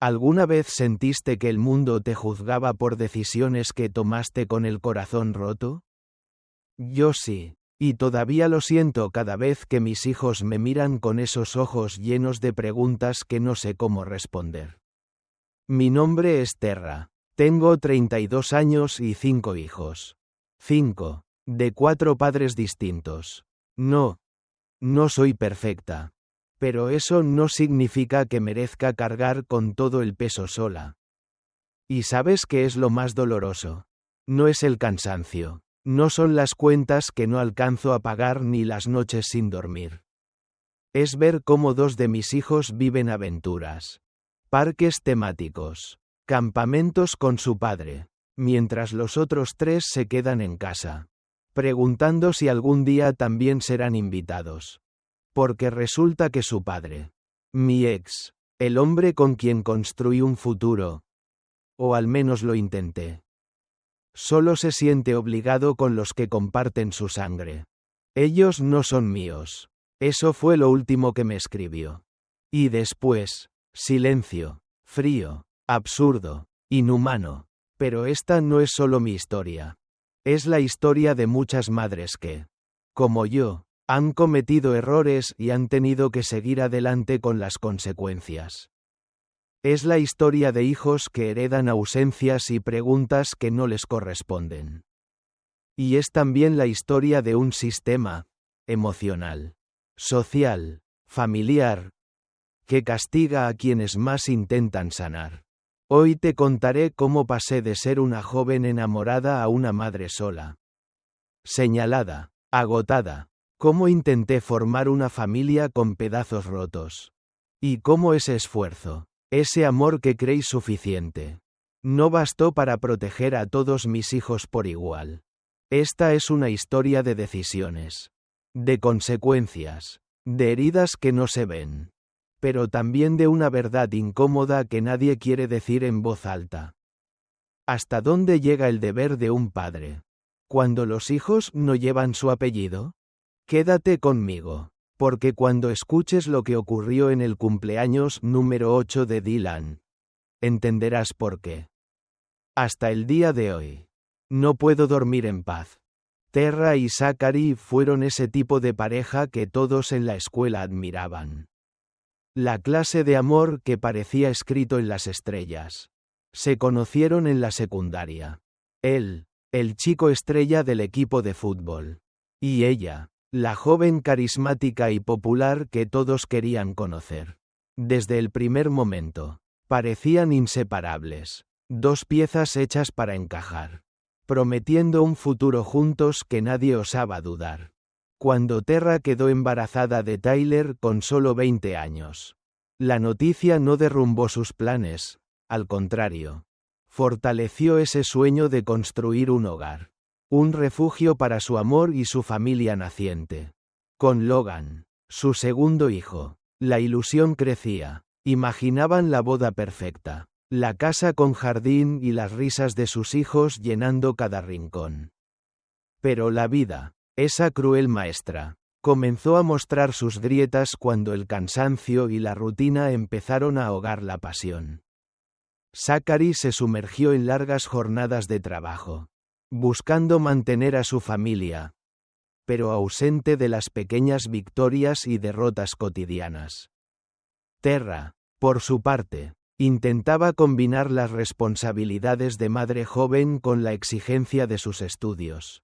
¿Alguna vez sentiste que el mundo te juzgaba por decisiones que tomaste con el corazón roto? Yo sí, y todavía lo siento cada vez que mis hijos me miran con esos ojos llenos de preguntas que no sé cómo responder. Mi nombre es Terra. Tengo 32 años y 5 hijos. 5, de 4 padres distintos. No soy perfecta. Pero eso no significa que merezca cargar con todo el peso sola. ¿Y sabes qué es lo más doloroso? No es el cansancio. No son las cuentas que no alcanzo a pagar ni las noches sin dormir. Es ver cómo 2 de mis hijos viven aventuras. Parques temáticos. Campamentos con su padre. Mientras los otros 3 se quedan en casa. Preguntando si algún día también serán invitados. Porque resulta que su padre, mi ex, el hombre con quien construí un futuro, o al menos lo intenté, solo se siente obligado con los que comparten su sangre. Ellos no son míos. Eso fue lo último que me escribió. Y después, silencio, frío, absurdo, inhumano. Pero esta no es solo mi historia. Es la historia de muchas madres que, como yo, han cometido errores y han tenido que seguir adelante con las consecuencias. Es la historia de hijos que heredan ausencias y preguntas que no les corresponden. Y es también la historia de un sistema emocional, social, familiar, que castiga a quienes más intentan sanar. Hoy te contaré cómo pasé de ser una joven enamorada a una madre sola, señalada, agotada. Cómo intenté formar una familia con pedazos rotos. Y cómo ese esfuerzo, ese amor que creí suficiente, no bastó para proteger a todos mis hijos por igual. Esta es una historia de decisiones, de consecuencias, de heridas que no se ven, pero también de una verdad incómoda que nadie quiere decir en voz alta. ¿Hasta dónde llega el deber de un padre? ¿Cuando los hijos no llevan su apellido? Quédate conmigo, porque cuando escuches lo que ocurrió en el cumpleaños número 8 de Dylan, entenderás por qué. Hasta el día de hoy, no puedo dormir en paz. Terra y Zachary fueron ese tipo de pareja que todos en la escuela admiraban. La clase de amor que parecía escrito en las estrellas. Se conocieron en la secundaria. Él, el chico estrella del equipo de fútbol. Y ella, la joven carismática y popular que todos querían conocer. Desde el primer momento, parecían inseparables. 2 piezas hechas para encajar. Prometiendo un futuro juntos que nadie osaba dudar. Cuando Terra quedó embarazada de Tyler con solo 20 años. La noticia no derrumbó sus planes, al contrario. Fortaleció ese sueño de construir un hogar. Un refugio para su amor y su familia naciente. Con Logan, su segundo hijo, la ilusión crecía. Imaginaban la boda perfecta, la casa con jardín y las risas de sus hijos llenando cada rincón. Pero la vida, esa cruel maestra, comenzó a mostrar sus grietas cuando el cansancio y la rutina empezaron a ahogar la pasión. Zachary se sumergió en largas jornadas de trabajo, buscando mantener a su familia, pero ausente de las pequeñas victorias y derrotas cotidianas. Terra, por su parte, intentaba combinar las responsabilidades de madre joven con la exigencia de sus estudios.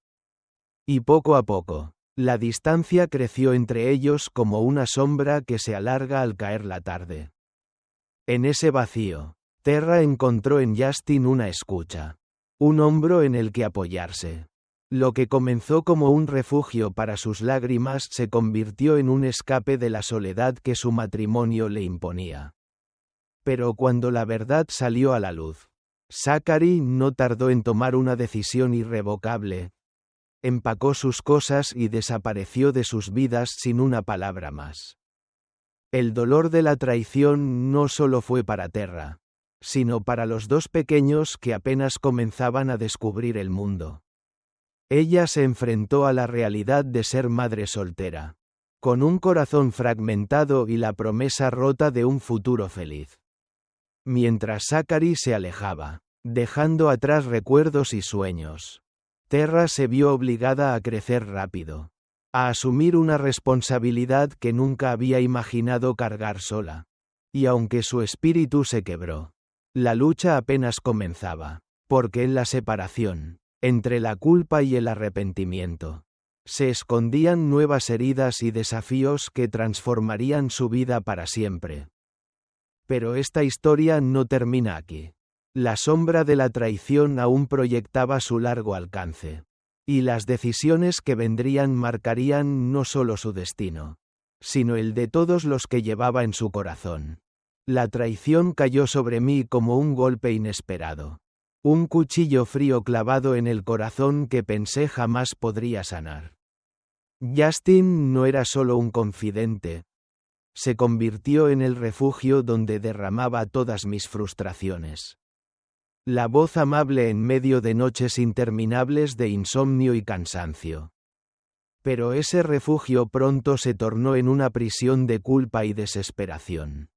Y poco a poco, la distancia creció entre ellos como una sombra que se alarga al caer la tarde. En ese vacío, Terra encontró en Justin una escucha. Un hombro en el que apoyarse. Lo que comenzó como un refugio para sus lágrimas se convirtió en un escape de la soledad que su matrimonio le imponía. Pero cuando la verdad salió a la luz, Zachary no tardó en tomar una decisión irrevocable. Empacó sus cosas y desapareció de sus vidas sin una palabra más. El dolor de la traición no solo fue para Terra, sino para los 2 pequeños que apenas comenzaban a descubrir el mundo. Ella se enfrentó a la realidad de ser madre soltera, con un corazón fragmentado y la promesa rota de un futuro feliz. Mientras Zachary se alejaba, dejando atrás recuerdos y sueños, Terra se vio obligada a crecer rápido, a asumir una responsabilidad que nunca había imaginado cargar sola. Y aunque su espíritu se quebró, la lucha apenas comenzaba, porque en la separación, entre la culpa y el arrepentimiento, se escondían nuevas heridas y desafíos que transformarían su vida para siempre. Pero esta historia no termina aquí. La sombra de la traición aún proyectaba su largo alcance. Y las decisiones que vendrían marcarían no solo su destino, sino el de todos los que llevaba en su corazón. La traición cayó sobre mí como un golpe inesperado. Un cuchillo frío clavado en el corazón que pensé jamás podría sanar. Justin no era solo un confidente. Se convirtió en el refugio donde derramaba todas mis frustraciones. La voz amable en medio de noches interminables de insomnio y cansancio. Pero ese refugio pronto se tornó en una prisión de culpa y desesperación.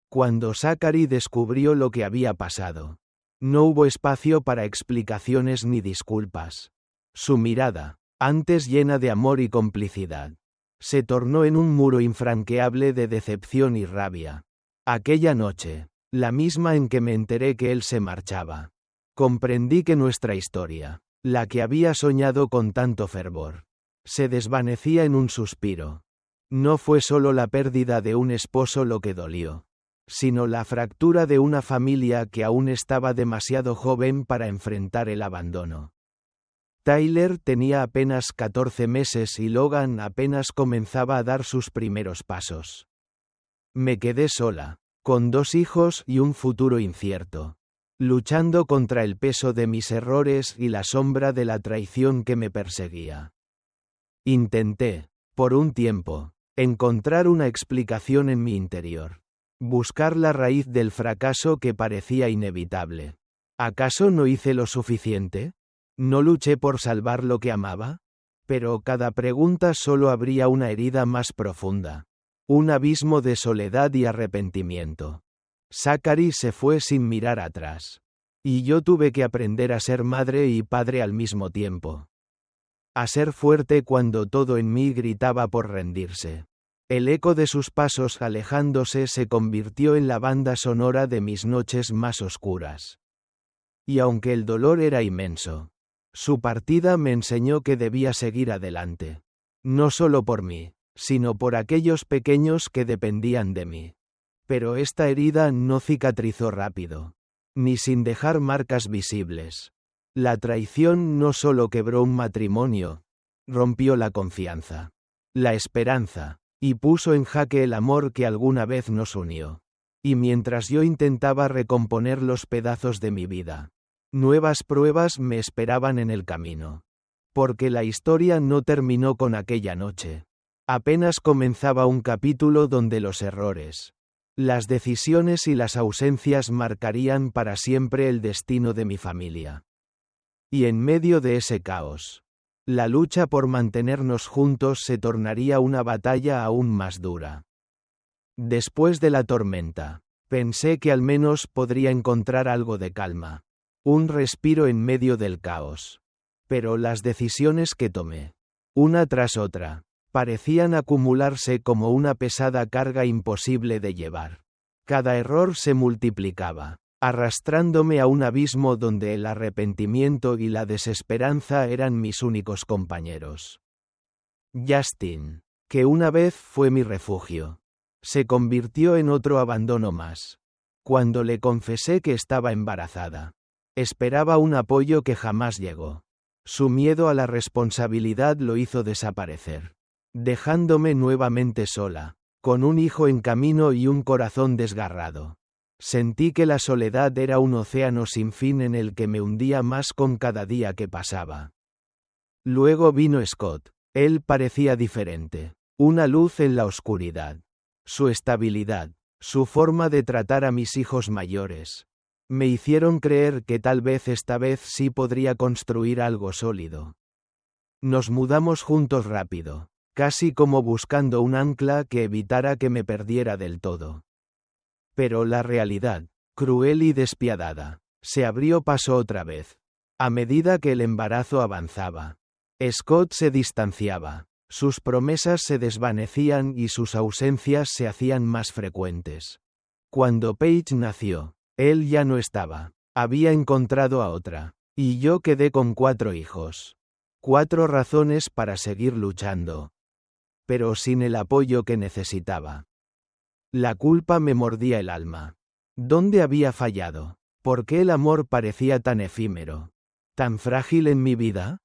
Cuando Zachary descubrió lo que había pasado, no hubo espacio para explicaciones ni disculpas. Su mirada, antes llena de amor y complicidad, se tornó en un muro infranqueable de decepción y rabia. Aquella noche, la misma en que me enteré que él se marchaba, comprendí que nuestra historia, la que había soñado con tanto fervor, se desvanecía en un suspiro. No fue solo la pérdida de un esposo lo que dolió, sino la fractura de una familia que aún estaba demasiado joven para enfrentar el abandono. Tyler tenía apenas 14 meses y Logan apenas comenzaba a dar sus primeros pasos. Me quedé sola, con 2 hijos y un futuro incierto, luchando contra el peso de mis errores y la sombra de la traición que me perseguía. Intenté, por un tiempo, encontrar una explicación en mi interior. Buscar la raíz del fracaso que parecía inevitable. ¿Acaso no hice lo suficiente? ¿No luché por salvar lo que amaba? Pero cada pregunta solo abría una herida más profunda. Un abismo de soledad y arrepentimiento. Zachary se fue sin mirar atrás. Y yo tuve que aprender a ser madre y padre al mismo tiempo. A ser fuerte cuando todo en mí gritaba por rendirse. El eco de sus pasos alejándose se convirtió en la banda sonora de mis noches más oscuras. Y aunque el dolor era inmenso, su partida me enseñó que debía seguir adelante. No solo por mí, sino por aquellos pequeños que dependían de mí. Pero esta herida no cicatrizó rápido, ni sin dejar marcas visibles. La traición no solo quebró un matrimonio, rompió la confianza, la esperanza, y puso en jaque el amor que alguna vez nos unió. Y mientras yo intentaba recomponer los pedazos de mi vida, nuevas pruebas me esperaban en el camino. Porque la historia no terminó con aquella noche. Apenas comenzaba un capítulo donde los errores, las decisiones y las ausencias marcarían para siempre el destino de mi familia. Y en medio de ese caos, la lucha por mantenernos juntos se tornaría una batalla aún más dura. Después de la tormenta, pensé que al menos podría encontrar algo de calma, un respiro en medio del caos. Pero las decisiones que tomé, una tras otra, parecían acumularse como una pesada carga imposible de llevar. Cada error se multiplicaba, arrastrándome a un abismo donde el arrepentimiento y la desesperanza eran mis únicos compañeros. Justin, que una vez fue mi refugio, se convirtió en otro abandono más. Cuando le confesé que estaba embarazada, esperaba un apoyo que jamás llegó. Su miedo a la responsabilidad lo hizo desaparecer, dejándome nuevamente sola, con un hijo en camino y un corazón desgarrado. Sentí que la soledad era un océano sin fin en el que me hundía más con cada día que pasaba. Luego vino Scott. Él parecía diferente, una luz en la oscuridad. Su estabilidad, su forma de tratar a mis hijos mayores, me hicieron creer que tal vez esta vez sí podría construir algo sólido. Nos mudamos juntos rápido, casi como buscando un ancla que evitara que me perdiera del todo. Pero la realidad, cruel y despiadada. Se abrió paso otra vez. A medida que el embarazo avanzaba, Scott se distanciaba. Sus promesas se desvanecían y sus ausencias se hacían más frecuentes. Cuando Paige nació, él ya no estaba. Había encontrado a otra. Y yo quedé con 4 hijos. 4 razones para seguir luchando. Pero sin el apoyo que necesitaba. La culpa me mordía el alma. ¿Dónde había fallado? ¿Por qué el amor parecía tan efímero? ¿Tan frágil en mi vida?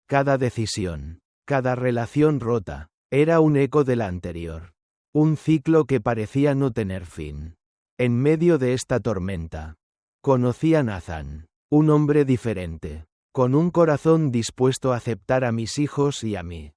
Cada decisión, cada relación rota, era un eco de la anterior. Un ciclo que parecía no tener fin. En medio de esta tormenta, conocí a Nathan, un hombre diferente, con un corazón dispuesto a aceptar a mis hijos y a mí.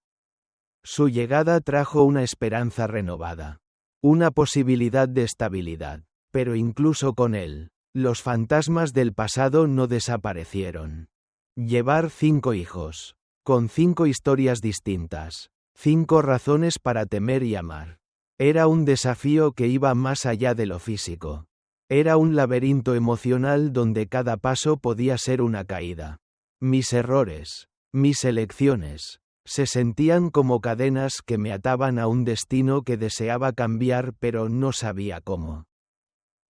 Su llegada trajo una esperanza renovada, una posibilidad de estabilidad, pero incluso con él, los fantasmas del pasado no desaparecieron. Llevar 5 hijos, con 5 historias distintas, 5 razones para temer y amar. Era un desafío que iba más allá de lo físico. Era un laberinto emocional donde cada paso podía ser una caída. Mis errores, mis elecciones, se sentían como cadenas que me ataban a un destino que deseaba cambiar pero no sabía cómo.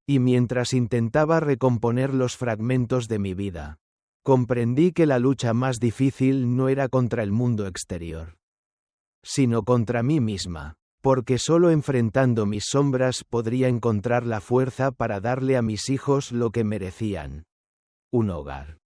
Y mientras intentaba recomponer los fragmentos de mi vida, comprendí que la lucha más difícil no era contra el mundo exterior, sino contra mí misma, porque solo enfrentando mis sombras podría encontrar la fuerza para darle a mis hijos lo que merecían: un hogar,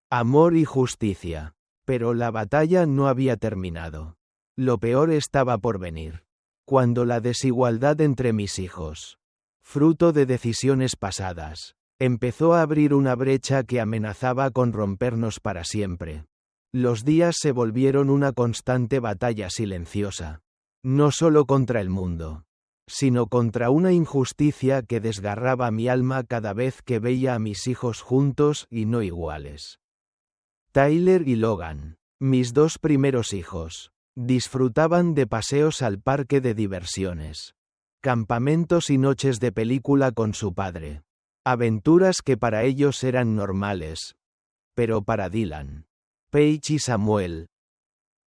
amor y justicia. Pero la batalla no había terminado. Lo peor estaba por venir. Cuando la desigualdad entre mis hijos, fruto de decisiones pasadas, empezó a abrir una brecha que amenazaba con rompernos para siempre. Los días se volvieron una constante batalla silenciosa. No solo contra el mundo, sino contra una injusticia que desgarraba mi alma cada vez que veía a mis hijos juntos y no iguales. Tyler y Logan, mis 2 primeros hijos, disfrutaban de paseos al parque de diversiones, campamentos y noches de película con su padre. Aventuras que para ellos eran normales. Pero para Dylan, Paige y Samuel,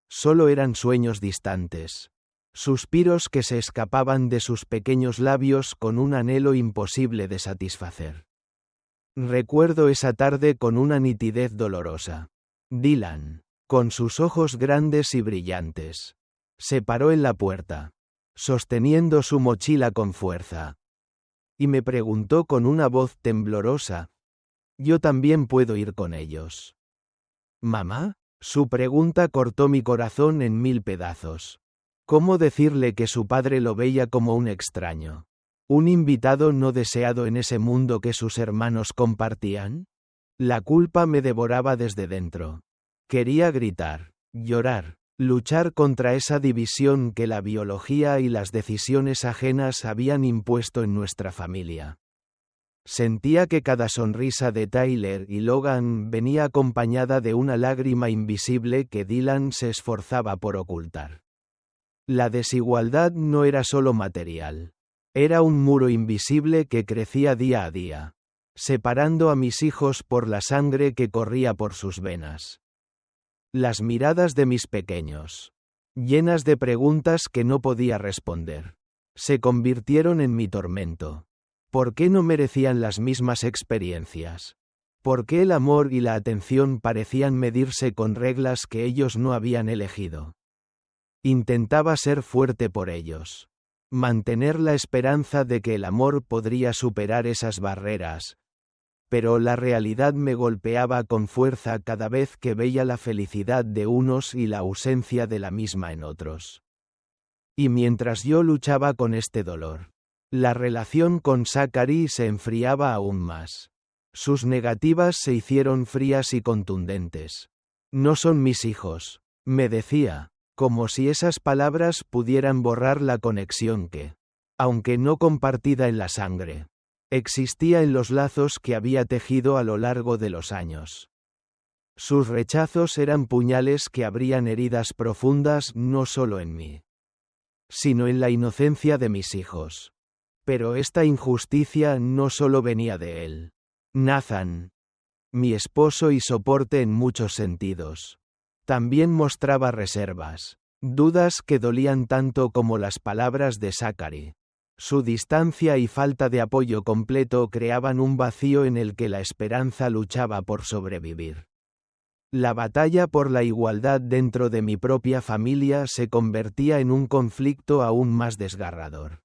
solo eran sueños distantes. Suspiros que se escapaban de sus pequeños labios con un anhelo imposible de satisfacer. Recuerdo esa tarde con una nitidez dolorosa. Dylan, con sus ojos grandes y brillantes, se paró en la puerta, sosteniendo su mochila con fuerza, y me preguntó con una voz temblorosa: ¿yo también puedo ir con ellos? ¿Mamá? Su pregunta cortó mi corazón en 1000 pedazos. ¿Cómo decirle que su padre lo veía como un extraño? ¿Un invitado no deseado en ese mundo que sus hermanos compartían? La culpa me devoraba desde dentro. Quería gritar, llorar, luchar contra esa división que la biología y las decisiones ajenas habían impuesto en nuestra familia. Sentía que cada sonrisa de Tyler y Logan venía acompañada de una lágrima invisible que Dylan se esforzaba por ocultar. La desigualdad no era solo material. Era un muro invisible que crecía día a día, separando a mis hijos por la sangre que corría por sus venas. Las miradas de mis pequeños, llenas de preguntas que no podía responder, se convirtieron en mi tormento. ¿Por qué no merecían las mismas experiencias? ¿Por qué el amor y la atención parecían medirse con reglas que ellos no habían elegido? Intentaba ser fuerte por ellos, mantener la esperanza de que el amor podría superar esas barreras, pero la realidad me golpeaba con fuerza cada vez que veía la felicidad de unos y la ausencia de la misma en otros. Y mientras yo luchaba con este dolor, la relación con Zachary se enfriaba aún más. Sus negativas se hicieron frías y contundentes. No son mis hijos, me decía, como si esas palabras pudieran borrar la conexión que, aunque no compartida en la sangre, existía en los lazos que había tejido a lo largo de los años. Sus rechazos eran puñales que abrían heridas profundas no solo en mí, sino en la inocencia de mis hijos. Pero esta injusticia no solo venía de él. Nathan, mi esposo y soporte en muchos sentidos, también mostraba reservas, dudas que dolían tanto como las palabras de Zachary. Su distancia y falta de apoyo completo creaban un vacío en el que la esperanza luchaba por sobrevivir. La batalla por la igualdad dentro de mi propia familia se convertía en un conflicto aún más desgarrador.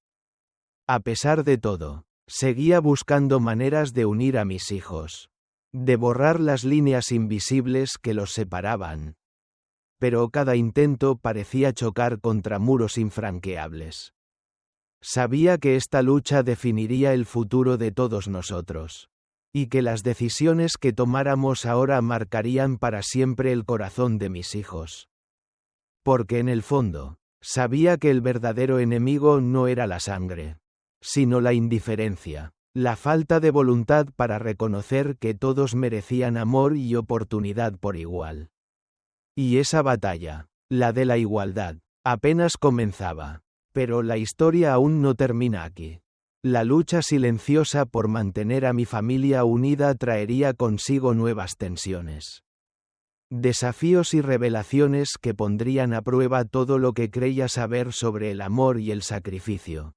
A pesar de todo, seguía buscando maneras de unir a mis hijos, de borrar las líneas invisibles que los separaban. Pero cada intento parecía chocar contra muros infranqueables. Sabía que esta lucha definiría el futuro de todos nosotros, y que las decisiones que tomáramos ahora marcarían para siempre el corazón de mis hijos. Porque en el fondo, sabía que el verdadero enemigo no era la sangre, sino la indiferencia, la falta de voluntad para reconocer que todos merecían amor y oportunidad por igual. Y esa batalla, la de la igualdad, apenas comenzaba. Pero la historia aún no termina aquí. La lucha silenciosa por mantener a mi familia unida traería consigo nuevas tensiones. Desafíos y revelaciones que pondrían a prueba todo lo que creía saber sobre el amor y el sacrificio.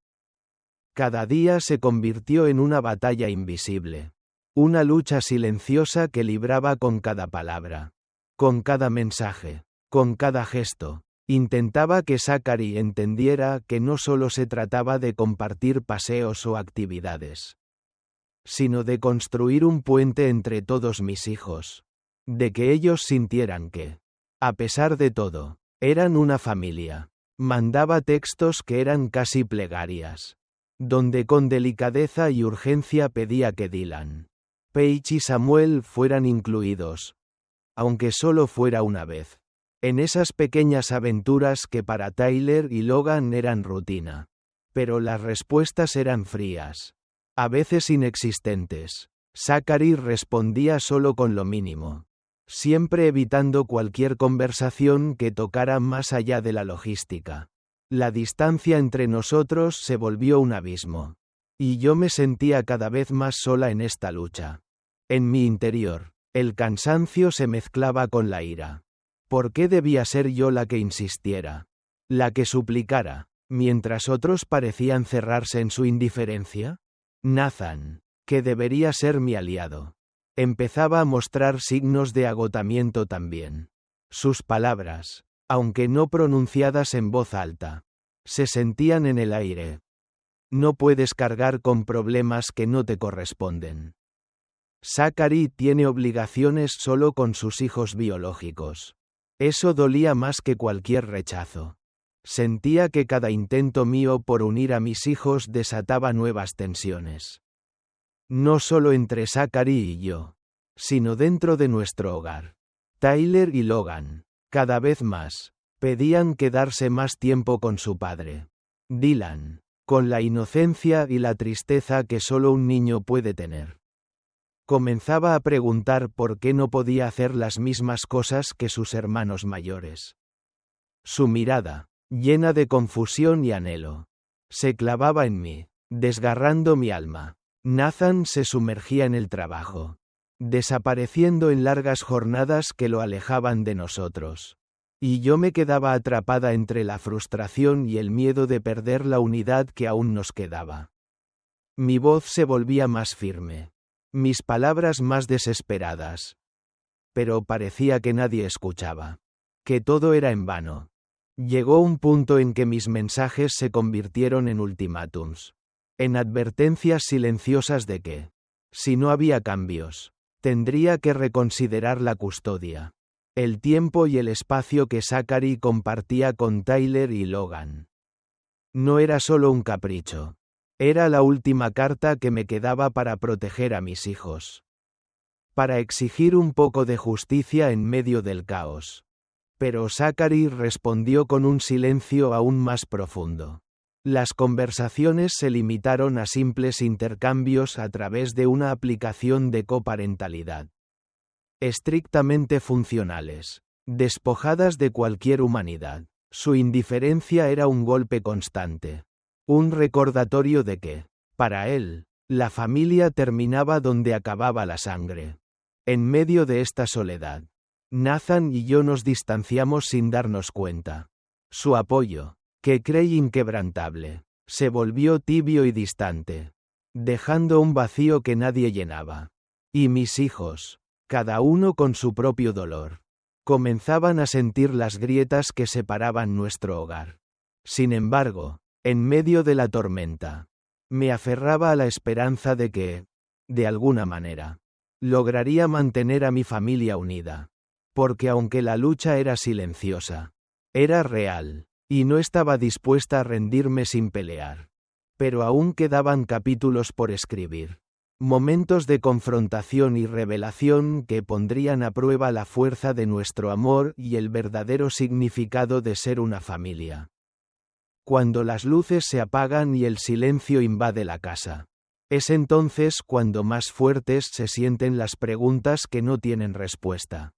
Cada día se convirtió en una batalla invisible. Una lucha silenciosa que libraba con cada palabra, con cada mensaje, con cada gesto. Intentaba que Zachary entendiera que no solo se trataba de compartir paseos o actividades, sino de construir un puente entre todos mis hijos, de que ellos sintieran que, a pesar de todo, eran una familia. Mandaba textos que eran casi plegarias, donde con delicadeza y urgencia pedía que Dylan, Paige y Samuel fueran incluidos, aunque solo fuera una vez. En esas pequeñas aventuras que para Tyler y Logan eran rutina. Pero las respuestas eran frías, a veces inexistentes. Zachary respondía solo con lo mínimo, siempre evitando cualquier conversación que tocara más allá de la logística. La distancia entre nosotros se volvió un abismo, y yo me sentía cada vez más sola en esta lucha. En mi interior, el cansancio se mezclaba con la ira. ¿Por qué debía ser yo la que insistiera? ¿La que suplicara, mientras otros parecían cerrarse en su indiferencia? Nathan, que debería ser mi aliado, empezaba a mostrar signos de agotamiento también. Sus palabras, aunque no pronunciadas en voz alta, se sentían en el aire. No puedes cargar con problemas que no te corresponden. Zachary tiene obligaciones solo con sus hijos biológicos. Eso dolía más que cualquier rechazo. Sentía que cada intento mío por unir a mis hijos desataba nuevas tensiones. No solo entre Zachary y yo, sino dentro de nuestro hogar. Tyler y Logan, cada vez más, pedían quedarse más tiempo con su padre. Dylan, con la inocencia y la tristeza que solo un niño puede tener. Comenzaba a preguntar por qué no podía hacer las mismas cosas que sus hermanos mayores. Su mirada, llena de confusión y anhelo, se clavaba en mí, desgarrando mi alma. Nathan se sumergía en el trabajo, desapareciendo en largas jornadas que lo alejaban de nosotros. Y yo me quedaba atrapada entre la frustración y el miedo de perder la unidad que aún nos quedaba. Mi voz se volvía más firme. Mis palabras más desesperadas. Pero parecía que nadie escuchaba. Que todo era en vano. Llegó un punto en que mis mensajes se convirtieron en ultimátums. En advertencias silenciosas de que, si no había cambios, tendría que reconsiderar la custodia, el tiempo y el espacio que Zachary compartía con Tyler y Logan. No era solo un capricho. Era la última carta que me quedaba para proteger a mis hijos. Para exigir un poco de justicia en medio del caos. Pero Zachary respondió con un silencio aún más profundo. Las conversaciones se limitaron a simples intercambios a través de una aplicación de coparentalidad. Estrictamente funcionales, despojadas de cualquier humanidad. Su indiferencia era un golpe constante. Un recordatorio de que, Para él, la familia terminaba donde acababa la sangre. En medio de esta soledad, Nathan y yo nos distanciamos sin darnos cuenta. Su apoyo, que creí inquebrantable, se volvió tibio y distante, dejando un vacío que nadie llenaba. Y mis hijos, cada uno con su propio dolor, comenzaban a sentir las grietas que separaban nuestro hogar. Sin embargo, en medio de la tormenta, me aferraba a la esperanza de que, de alguna manera, lograría mantener a mi familia unida. Porque aunque la lucha era silenciosa, era real, y no estaba dispuesta a rendirme sin pelear. Pero aún quedaban capítulos por escribir. Momentos de confrontación y revelación que pondrían a prueba la fuerza de nuestro amor y el verdadero significado de ser una familia. Cuando las luces se apagan y el silencio invade la casa, es entonces cuando más fuertes se sienten las preguntas que no tienen respuesta.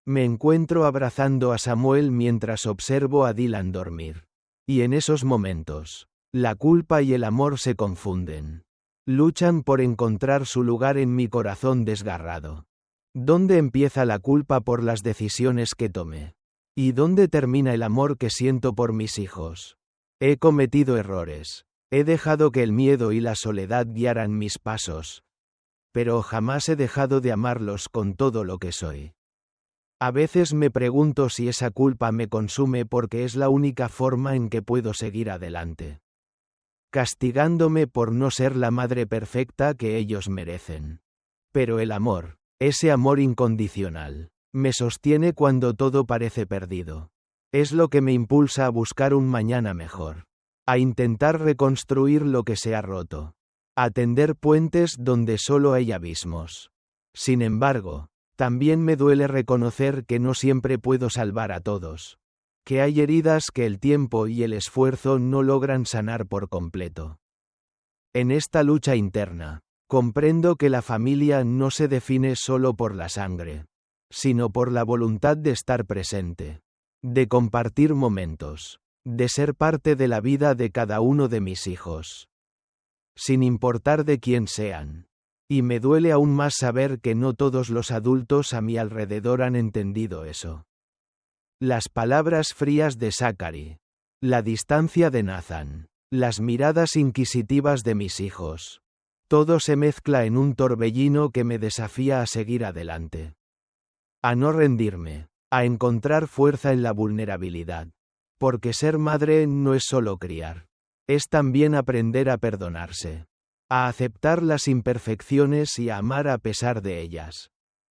Me encuentro abrazando a Samuel mientras observo a Dylan dormir. Y en esos momentos, la culpa y el amor se confunden. Luchan por encontrar su lugar en mi corazón desgarrado. ¿Dónde empieza la culpa por las decisiones que tomé? ¿Y dónde termina el amor que siento por mis hijos? He cometido errores. He dejado que el miedo y la soledad guiaran mis pasos. Pero jamás he dejado de amarlos con todo lo que soy. A veces me pregunto si esa culpa me consume porque es la única forma en que puedo seguir adelante. Castigándome por no ser la madre perfecta que ellos merecen. Pero el amor, ese amor incondicional, me sostiene cuando todo parece perdido. Es lo que me impulsa a buscar un mañana mejor. A intentar reconstruir lo que se ha roto. A tender puentes donde solo hay abismos. Sin embargo, también me duele reconocer que no siempre puedo salvar a todos. Que hay heridas que el tiempo y el esfuerzo no logran sanar por completo. En esta lucha interna, comprendo que la familia no se define solo por la sangre, sino por la voluntad de estar presente, de compartir momentos, de ser parte de la vida de cada uno de mis hijos. Sin importar de quién sean. Y me duele aún más saber que no todos los adultos a mi alrededor han entendido eso. Las palabras frías de Zachary. La distancia de Nathan. Las miradas inquisitivas de mis hijos. Todo se mezcla en un torbellino que me desafía a seguir adelante. A no rendirme. A encontrar fuerza en la vulnerabilidad. Porque ser madre no es solo criar. Es también aprender a perdonarse. A aceptar las imperfecciones y a amar a pesar de ellas.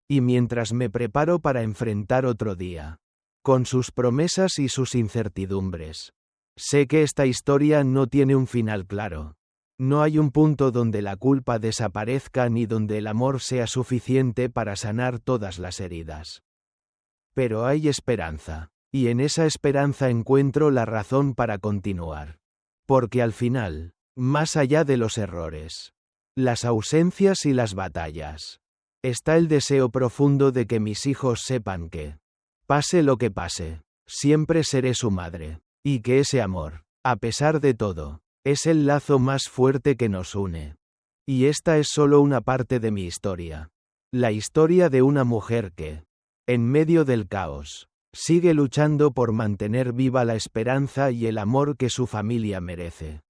Y mientras me preparo para enfrentar otro día, con sus promesas y sus incertidumbres, sé que esta historia no tiene un final claro. No hay un punto donde la culpa desaparezca ni donde el amor sea suficiente para sanar todas las heridas. Pero hay esperanza, y en esa esperanza encuentro la razón para continuar. Porque al final, más allá de los errores, las ausencias y las batallas, está el deseo profundo de que mis hijos sepan que, pase lo que pase, siempre seré su madre, y que ese amor, a pesar de todo, es el lazo más fuerte que nos une. Y esta es solo una parte de mi historia. La historia de una mujer que, en medio del caos, sigue luchando por mantener viva la esperanza y el amor que su familia merece.